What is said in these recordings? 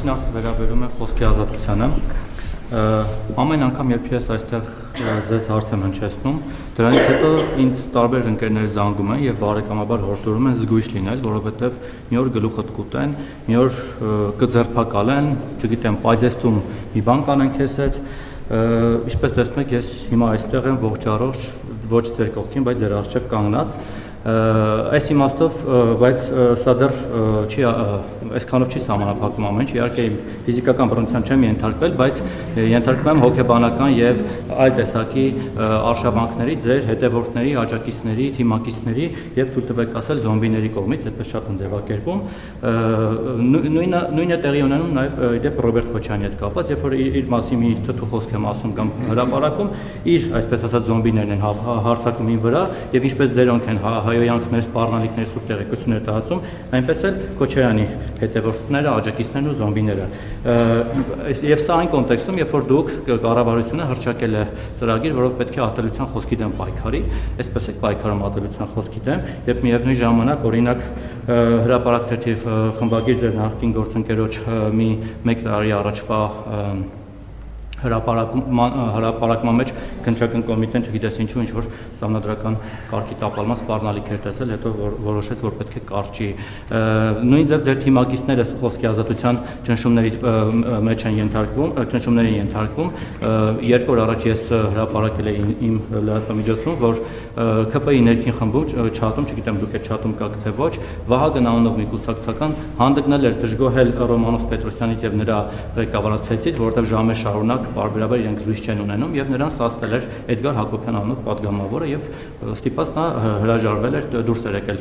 առաջին հարցը վերաբերում է խոսքի ազատությանը։ Ամեն անգամ, երբ ես այստեղ ձեզ հարց եմ հնչեցնում, դրանից հետո ինձ տարբեր ընկերներ զանգում են եւ բարեկամաբար հորդորում են զգույշ լինել, որովհետեւ մի օր գլուխդ կուտեն, մի օր կձերբակալեն, չգիտեմ, պայծեստում մի բան կանեն քեզ հետ։ Ինչպես տեսնում եք, ես հիմա այստեղ եմ ողջ առողջ, ոչ ձեր կողքին, բայց ձեր առջև կանգնած։ Այս իմաստով, բայց սա դեռ չի այսքանով չի սահմանափակում ամեն ինչ, իհարկե ֆիզիկական բռնության չեմ ենթարկվել, բայց ենթարկվում եմ հոգեբանական եւ այլ տեսակի արշավանքների, ձեր հետևորդների, աջակիցների, թիմակիցների եւ թույլ տվեք ասել զոմբիների կողմից, այդպես շատ են ձևակերպում։ Նույնը տեղի ունենում նաեւ իդեպ Ռոբերտ Քոչյանի հետ կապված, երբ որ իր մասին մի թթու խոսք եմ ասում կամ հրապարակում, իր այսպես ասած զոմբիներն են հարձակում ին վրա եւ ինչպես ձերոնք են հայոյանքներ, սպառնալիքներ, սուր տեղեկություններ տարածում, այնպես էլ Քոչարյանի հետևորդները, աջակիցներն ու զոմբիները։ Եվ սա այն կոնտեքստում, երբ որ դուք կառավարությունը հռչակել է ծրագիր, որով պետք է ատելության խոսքի դեմ պայքարի, այսպես է պայքարում ատելության խոսքի դեմ, եւ միևնույն ժամանակ, օրինակ, հրապարակ թերթի խմբագիր ձեր նախկին գործընկերոջ մի 1 տարի առաջվա հրապարակման մեջ քննչական կոմիտեն չգիտես ինչու ինչ-որ սահմանադրական կարգի տապալման սպառնալիք էր տեսել, հետո որոշեց, որ պետք է կարճի։ Նույն ձև ձեր թիմակիցները խոսքի ազատության ճնշումների մեջ են ենթարկվում, 2 օր առաջ ես հրապարակել էի իմ լրատվամիջոցում, որ ՔՊ-ի ներքին խմբում չաթում, չգիտեմ դուք այդ չաթում կաք թե ոչ, Վահագն անունով մի կուսակցական հանդգնել էր դժգոհել Ռոմանոս Պետրոսյանից եւ նրա ղեկավարացիից, որովհետեւ ժամեր շարունակ բարբերաբար իրենք լույս չեն ունենում եւ նրան սաստել էր Էդգար Հակոբյան անունով պատգամավորը եւ ստիպած նա հրաժարվել էր դուրս էր եկել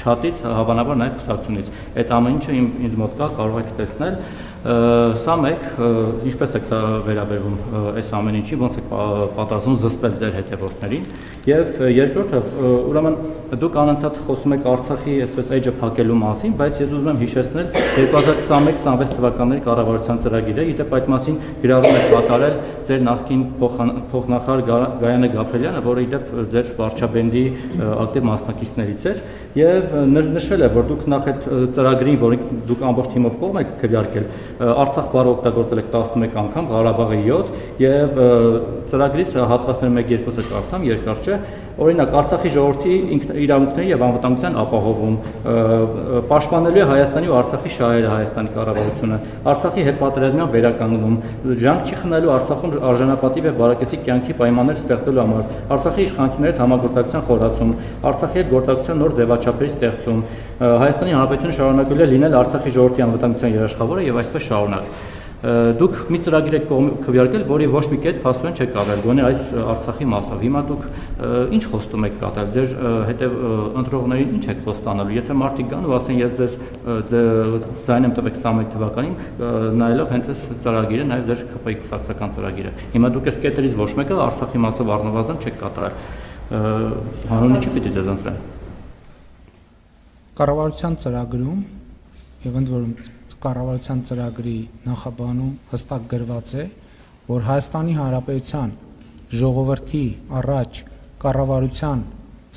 չաթից, հավանաբար նաեւ կուսակցությունից։ Այդ ամեն ինչը ինձ մոտ կա, կարող եք տեսնել։ Սա մեկ, ինչպես եք վերաբերվում այս ամեն ինչի, ոնց եք պատասխանում զսպել ձեր հետևորդներին, եւ երկրորդը, ուրեմն դուք անընդհատ խոսում եք Արցախի այսպես էջը փակելու մասին, բայց ես ուզում եմ հիշեցնել 2021-26 թվականների կառավարության ծրագիրը, իդեպ այդ մասին գրառում եք կատարել ձեր նախկին փոխնախարար Գայանե Գաբրելյանը, որը իդեպ ձեր վարչաբենդի ակտիվ մասնակիցներից էր, եւ նշել է, որ դուք նախ այդ ծրագրին, որին դուք ամբողջ թիմով կողմ եք քվեարկել, Արցախ բառը օգտագործել եք 11 անգամ, Ղարաբաղը 7 եւ ծրագրից հատվածներ 1-2-ը կարդամ, երկար չէ։ Օրինակ Արցախի ժողովրդի իրավունքների եւ անվտանգության ապահովում, պաշտպանելու է Հայաստանի ու Արցախի շահերը Հայաստանի կառավարությունը, Արցախի հետպատերազմյան վերականգնում, ջանք չի խնայելու Արցախում արժանապատիվ եւ բարեկեցիկ կյանքի պայմաններ ստեղծելու համար, Արցախի իշխանությունների հետ համագործակցության խորացում, Արցախի հետ գործակցության նոր ձևաչափերի ստեղծում, Հայաստանի Հանրապետությունը շարունակելու է լինել Արցախի ժողովրդի անվտանգության երաշխավորը եւ այսպես շարունակ։ Դուք մի ծրագիր եք քվեարկել, որի ոչ մի կետ փաստորեն չեք կատարել, գոնե այս Արցախի մասով։ Հիմա դուք ինչ խոստում եք կատարել, ձեր հետև ընտրողներին ինչ եք խոստանալու։ Եթե մարդիկ գան ու ասեն, ես ձեզ ձայն եմ տվեք 21 թվականին, նայելով հենց այս ծրագիրը, նաև ձեր ՔՊ-ի կուսակցական ծրագիրը։ Հիմա դուք այս կետերից ոչ մեկը Արցախի մասով առնվազն չեք կատարել։ Հանուն ինչի պիտի ձեզ ընտրեն։ Կառավարության ծրագրում եւ ընդ որում կառավարության ծրագրի նախաբանում հստակ գրված է, որ Հայաստանի Հանրապետության ժողովրդի առաջ կառավարության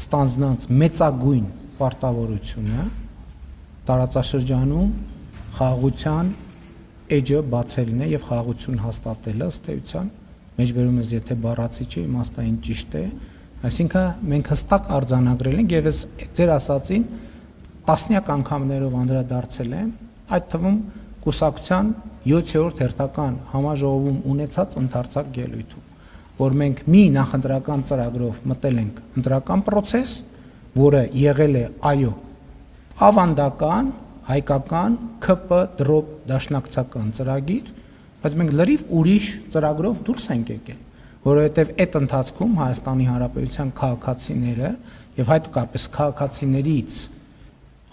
ստանձնած մեծագույն պարտավորությունը տարածաշրջանում խաղաղության էջը բացելն է եւ խաղաղություն հաստատելը, ըստ էության, մեջբերում ես եթե բառացի չէ, իմաստային ճիշտ է, այսինքն մենք հստակ արձանագրել ենք եւ ես ձեր ասածին տասնյակ անգամներով անդրադարձել եմ, այդ թվում կուսակցության 7-րդ հերթական համաժողովում ունեցած ընդարձակ ելույթում, որ մենք մի նախընտրական ծրագրով մտել ենք ընտրական process, որը եղել է այո, ավանդական, հայկական, ՔՊ դրոպ դաշնակցական ծրագիր, բայց մենք լրիվ ուրիշ ծրագրով դուրս ենք եկել, որովհետև այդ ընթացքում Հայաստանի Հանրապետության քաղաքացիները եւ հայտարարապես քաղաքացիներից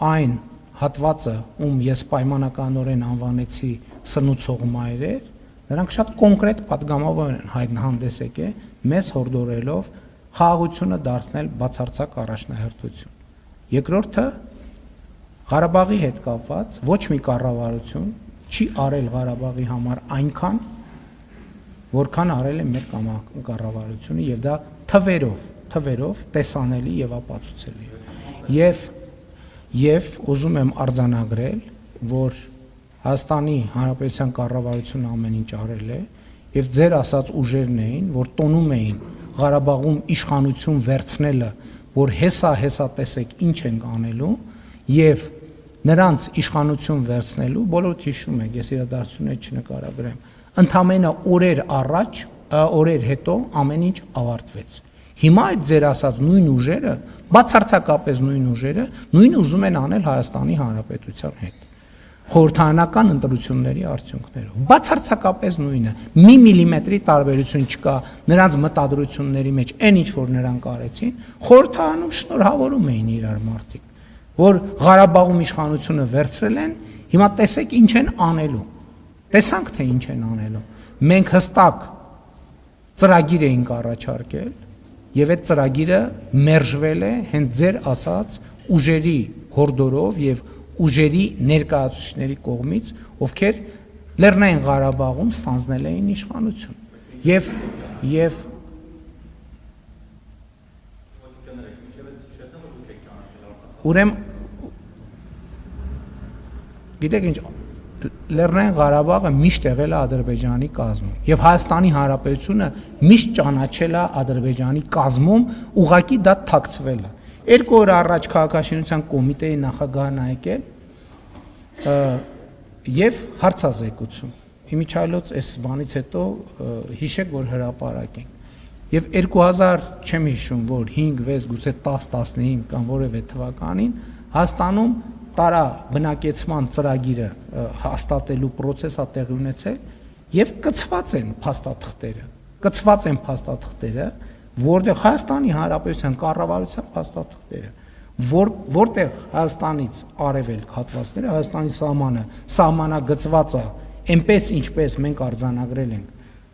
այն հատվածը, ում ես պայմանականորեն անվանեցի սնուցող մայրեր, նրանք շատ կոնկրետ պատգամավոր են հանդես եկել, մեզ հորդորելով խաղաղությունը դարձնել բացարձակ առաջնահերթություն։ Երկրորդը Ղարաբաղի հետ կապված ոչ մի կառավարություն չի արել Ղարաբաղի համար այնքան, որքան արել է մեր կառավարությունը եւ դա թվերով տեսանելի եւ ապացուցելի է։ Եվ ուզում եմ արձանագրել, որ Հայաստանի Հանրապետության կառավարությունը ամեն ինչ արել է եւ ձեր ասած ուժերն էին, որ տոնում էին Ղարաբաղում իշխանություն վերցնելը, որ հեսա տեսեք ինչ ենք անելու եւ նրանց իշխանություն վերցնելու բոլորդ հիշում եք, ես իրադարձությունները չնկարագրեմ, ընդամենը օրեր հետո ամեն ինչ ավարտվեց։ Հիմա այդ ձեր ասած նույն ուժերը, բացարձակապես նույն ուժերը, նույնը ուզում են անել Հայաստանի Հանրապետության հետ։ Խորհրդարանական ընտրությունների արդյունքներով։ Բացարձակապես նույնը։ Մի միլիմետրի տարբերություն չկա նրանց մտադրությունների մեջ, այն ինչ որ նրանք արեցին, խորհրդարանում շնորհավորում էին իրար մարդիկ, որ Ղարաբաղում իշխանությունը վերցրել են, հիմա տեսեք ինչ են անելու։ Տեսանք թե ինչ են անելու։ Մենք հստակ ծրագիր էինք առաջարկել եւ այդ ծրագիրը մերժվել է հենց ձեր ասած ուժերի հորդորով եւ ուժերի ներկայացուցիչների կողմից, ովքեր Լեռնային Ղարաբաղում ստանձնել էին իշխանություն։ Եվ ուրեմն գիտեք ինչ Լեռնային Ղարաբաղը միշտ եղել է Ադրբեջանի կազմում եւ Հայաստանի Հանրապետությունը միշտ ճանաչել է Ադրբեջանի կազմում, ուղղակի դա թաքցվել է։ 2 օր առաջ քաղաքաշինության կոմիտեի նախագահն եկել եւ հարցազեկություն։ Իմիջիայլոց այս բանից հետո հիշեք, որ հրապարակ ենք։ Եվ 2000 չեմ հիշում, որ 5, 6, գուցե 10-15 կամ որևէ թվականին Հայաստանում տարա բնակեցման ծրագիրը հաստատելու process-ը տեղի ունեցել եւ կցված են փաստաթղթերը, որտեղ Հայաստանի Հանրապետության կառավարության փաստաթղթերը, որտեղ Հայաստանից արևելք հատվածները, Հայաստանի սահմանագծված է, այնպես ինչպես մենք արձանագրել ենք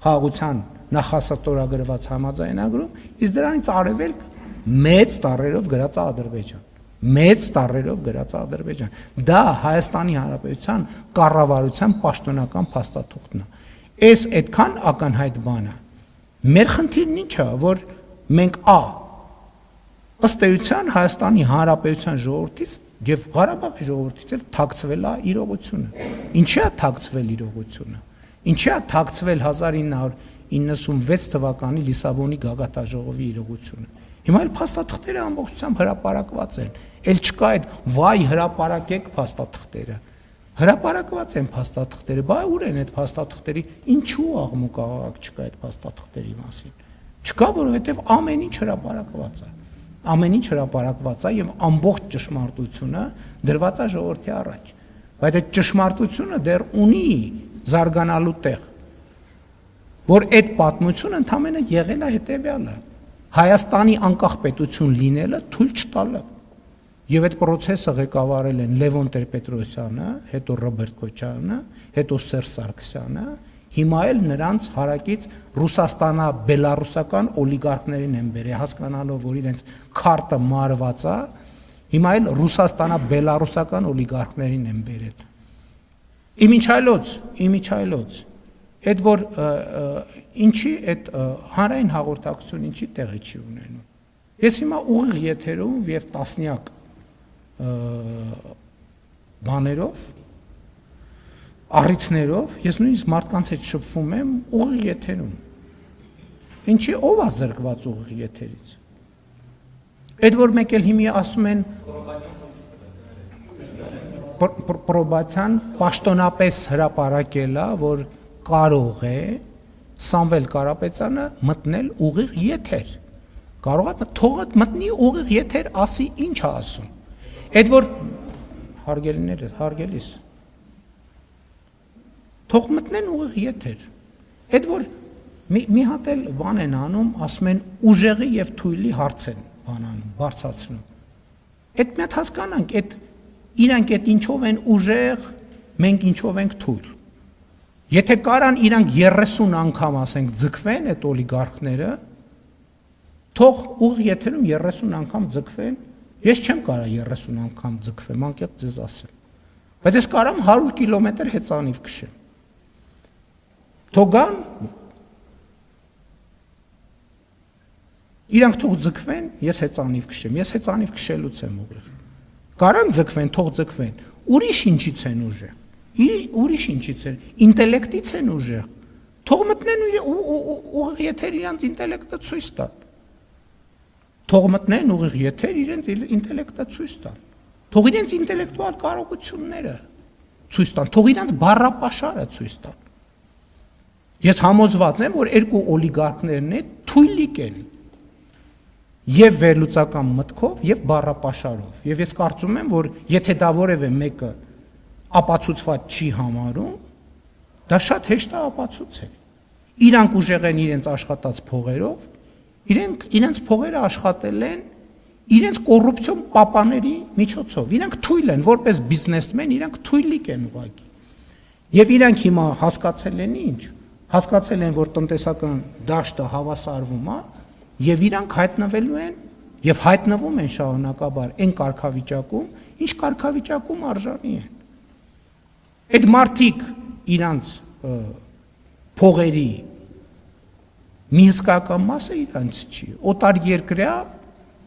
խաղաղության նախասահմանագրված համաձայնագրում, իսկ դրանից արևելք մեծ տառերով գրած է Ադրբեջան։ Մեծ տառերով գրած է Ադրբեջան։ Դա Հայաստանի Հանրապետության կառավարության պաշտոնական փաստաթուղթն է։ Այս այդքան ակնհայտ բան է։ Մեր խնդիրն ինչ է, որ մենք ըստ էության Հայաստանի Հանրապետության ժողովրդից եւ Ղարաբաղի ժողովրդից էլ թաքցվել է իրողությունը։ Ինչի է թաքցվել իրողությունը։ Ինչի է թաքցվել 1996 թվականի Լիսաբոնի գագաթաժողովի իրողությունը։ Հիմա էլ փաստաթղթերը ամբողջությամբ հրապարակված են։ Էլ չկա այդ վայ հրապարակեք փաստաթղթերը։ Հրապարակված են փաստաթղթերը, բայ ուր են այդ փաստաթղթերի, ինչու աղմուկ չկա այդ փաստաթղթերի մասին։ Չկա, որովհետև ամեն ինչ հրապարակված է։ Ամեն ինչ հրապարակված է եւ ամբողջ ճշմարտությունը դրված է ժողովրդի առաջ։ Բայց այդ ճշմարտությունը դեռ ունի զարգանալու տեղ, որ այդ պատմությունը ընդամենը եղել է հետեւյալը. Հայաստանի անկախ պետություն լինելը թույլ չտալը։ Եվ այդ process-ը ղեկավարել են Լևոն Տեր-Պետրոսյանը, հետո Ռոբերտ Քոչարյանը, հետո Սերժ Սարգսյանը, հիմա էլ նրանց հարակից Ռուսաստանա-բելարուսական օլիգարխներին են բերել, հասկանալով, որ իրենց քարտը մարված է, հիմա էլ Ռուսաստանա-բելարուսական օլիգարխներին են բերել։ Իմիջայլոց այդ որ ինչի այդ հանրային հաղորդակցություն ինչի տեղի չի ունենում։ Ես հիմա ուղիղ եթերում եւ տասնյակ բաներով, առիթներով, ես նույնիսկ մարդկանց հետ շփվում եմ ուղիղ եթերում։ Ինչի ով է զրկված ուղիղ եթերից։ Այդ որ մեկ էլ հիմի ասում են պրոբացիան պաշտոնապես հրապարակել է, որ կարող է Սամվել Կարապետյանը մտնել ուղիղ եթեր։ Կարող է թողը մտնի ուղիղ եթեր, ասի ինչ է ասում։ Այդ որ հարգելիս թող մտնեն ուղիղ եթեր։ Այդ որ մի հատ էլ բան են անում, ասում են ուժեղի եւ թույլի հարց են բանանում, բարձրացնում։ Այդ մի հատ հասկանանք, այդ իրանք այդ ինչով են ուժեղ, մենք ինչով ենք թույլ։ Եթե կարան իրանք 30 անգամ ասենք ձգվեն այդ օլիգարխները, թող ուղիղ եթերում 30 անգամ ձգվեն, ես չեմ կարա 30 անգամ ձգվեմ, անկեղծ ձեզ ասեմ։ Բայց ես կարամ 100 կիլոմետր հեծանիվ քշեմ։ Թողան իրանք թող ձգվեն, ես հեծանիվ քշեմ, ես հեծանիվ քշելուց եմ ուղիղ։ Կարան ձգվեն, թող ձգվեն։ Ուրիշ ինչից են ուժեղ։ Ուրիշ ինչից էր, ինտելեկտից են ուժեղ։ Թող մտնեն ուղիղ եթեր իրանց ինտելեկտը ցույց տան։ Թող մտնեն ուղիղ եթեր իրենց ինտելեկտը ցույց տան։ Թող իրենց ինտելեկտուալ կարողությունները ցույց տան, թող իրենց բառապաշարը ցույց տան։ Ես համոզված եմ, որ երկու օլիգարխներն է թույլիկ են եւ վերլուծական մտքով եւ բառապաշարով։ Եվ ես կարծում եմ, որ եթե դա որևէ մեկը ապացուցված չի համարում, դա շատ հեշտ է ապացուցել։ Իրանք ուժեղ են իրենց աշխատած փողերով, իրենց փողերը աշխատել են իրենց կոռուպցիոն պապաների միջոցով։ Իրանք թույլ են, որպես բիզնեսմեն, իրանք թույլիկ են ուղղակի։ Եվ իրանք հիմա հասկացել են ինչ։ Հասկացել են, որ տնտեսական դաշտը հավասարվում է, եւ իրանք հայտնվելու են եւ հայտնվում են շարունակաբար այն կարգավիճակում, ինչ կարգավիճակում արժանի են։ Այդ մարդիկ իրանց փողերի մի հսկական մասը իրանց չի։ Օտար երկրյա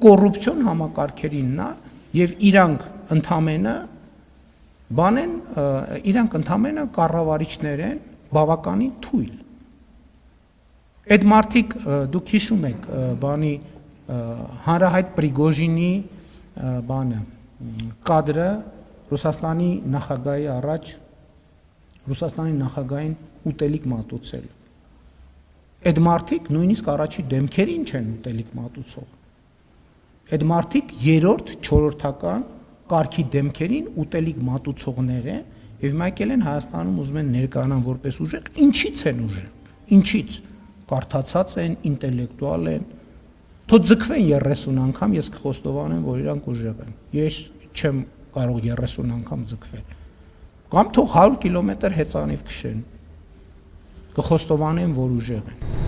կոռուպցիոն համակարգերինն է եւ իրանք ընդամենը կառավարիչներ են բավականին թույլ։ Այդ մարդիկ դուք հիշում եք բանի հանրահայտ Պրիգոժինի բանը կադրը Ռուսաստանի նախագահի առաջ Ռուսաստանի նախագահին ուտելիք մատուցել։ Այդ մարդիկ նույնիսկ առաջի դեմքերին չեն ուտելիք մատուցող։ Այդ մարդիկ երրորդ, չորրորդական կարգի դեմքերին ուտելիք մատուցողներ են եւ եկել են Հայաստանում ուզում են ներկայանան որպես ուժեղ, ինչից են ուժեղ։ Ինչից։ Կարդացած են, ինտելեկտուալ են։ Թող ձգվեն 30 անգամ, ես կխոստովանեմ, որ իրանք ուժեղ են։ Ես չեմ կարող 30 անգամ ձգվել։ Կամ թող 100 կիլոմետր հեծանիվ քշեն։ Կխոստովանեմ, որ ուժեղ են։